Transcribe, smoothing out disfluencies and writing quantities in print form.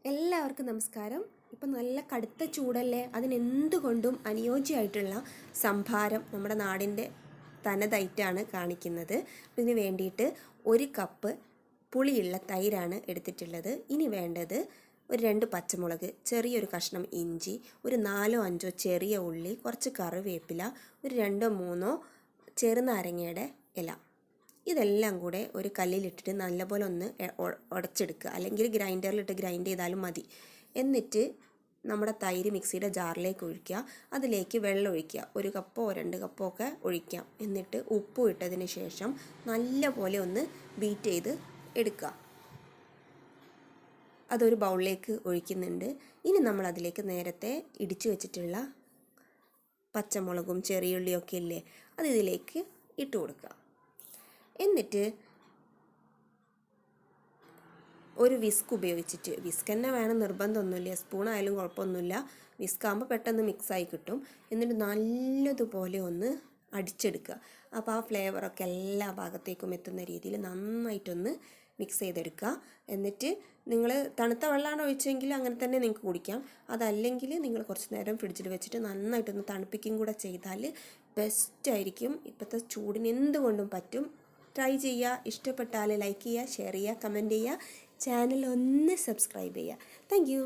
എല്ലാവർക്കും നമസ്കാരം. ഇപ്പം നല്ല കടുത്ത ചൂടല്ലേ, അതിനെന്തുകൊണ്ടും അനുയോജ്യമായിട്ടുള്ള സംഭാരം നമ്മുടെ നാടിൻ്റെ തനതായിട്ടാണ് കാണിക്കുന്നത്. ഇതിന് വേണ്ടിയിട്ട് 1 കപ്പ് പുളിയുള്ള തൈരാണ് എടുത്തിട്ടുള്ളത്. ഇനി വേണ്ടത് ഒരു 2 പച്ചമുളക്, ചെറിയൊരു കഷ്ണം ഇഞ്ചി, ഒരു 4-5 ചെറിയ ഉള്ളി, കുറച്ച് കറിവേപ്പില, ഒരു 2-3 ചെറുനാരങ്ങയുടെ ഇല. ഇതെല്ലാം കൂടെ ഒരു കല്ലിലിട്ടിട്ട് നല്ലപോലെ ഒന്ന് ഉടച്ചെടുക്കുക, അല്ലെങ്കിൽ ഗ്രൈൻഡറിലിട്ട് ഗ്രൈൻഡ് ചെയ്താലും മതി. എന്നിട്ട് നമ്മുടെ തൈര് മിക്സിയുടെ ജാറിലേക്ക് ഒഴിക്കുക. അതിലേക്ക് വെള്ളം ഒഴിക്കുക, 1 കപ്പോ 2 കപ്പോ ഒക്കെ ഒഴിക്കാം. എന്നിട്ട് ഉപ്പ് ഇട്ടതിന് ശേഷം നല്ലപോലെ ഒന്ന് ബീറ്റ് ചെയ്ത് എടുക്കുക. അതൊരു ബൗളിലേക്ക് ഒഴിക്കുന്നുണ്ട്. ഇനി നമ്മൾ അതിലേക്ക് നേരത്തെ ഇടിച്ചു വെച്ചിട്ടുള്ള പച്ചമുളകും ചെറിയുള്ളിയൊക്കെ ഇല്ലേ, അത് ഇതിലേക്ക് ഇട്ട് കൊടുക്കുക. എന്നിട്ട് ഒരു വിസ്ക് ഉപയോഗിച്ചിട്ട്, വിസ്ക് തന്നെ വേണം നിർബന്ധമൊന്നുമില്ല, സ്പൂണായാലും കുഴപ്പമൊന്നുമില്ല, വിസ്ക് ആകുമ്പോൾ പെട്ടെന്ന് മിക്സായി കിട്ടും. എന്നിട്ട് നല്ലതുപോലെ ഒന്ന് അടിച്ചെടുക്കുക. അപ്പോൾ ആ ഫ്ലേവറൊക്കെ എല്ലാ ഭാഗത്തേക്കും എത്തുന്ന രീതിയിൽ നന്നായിട്ടൊന്ന് മിക്സ് ചെയ്തെടുക്കുക. എന്നിട്ട് നിങ്ങൾ തണുത്ത വെള്ളമാണ് ഒഴിച്ചെങ്കിൽ അങ്ങനെ തന്നെ നിങ്ങൾക്ക് കുടിക്കാം. അതല്ലെങ്കിൽ നിങ്ങൾ കുറച്ച് നേരം ഫ്രിഡ്ജിൽ വെച്ചിട്ട് നന്നായിട്ടൊന്ന് തണുപ്പിക്കും കൂടെ ചെയ്താൽ ബെസ്റ്റായിരിക്കും. ഇപ്പോഴത്തെ ചൂടിന് എന്തുകൊണ്ടും പറ്റും. ട്രൈ ചെയ്യുക. ഇഷ്ടപ്പെട്ടാൽ ലൈക്ക് ചെയ്യുക, ഷെയർ ചെയ്യുക, കമൻറ്റ് ചെയ്യുക, ചാനൽ ഒന്ന് സബ്സ്ക്രൈബ് ചെയ്യുക. Thank you.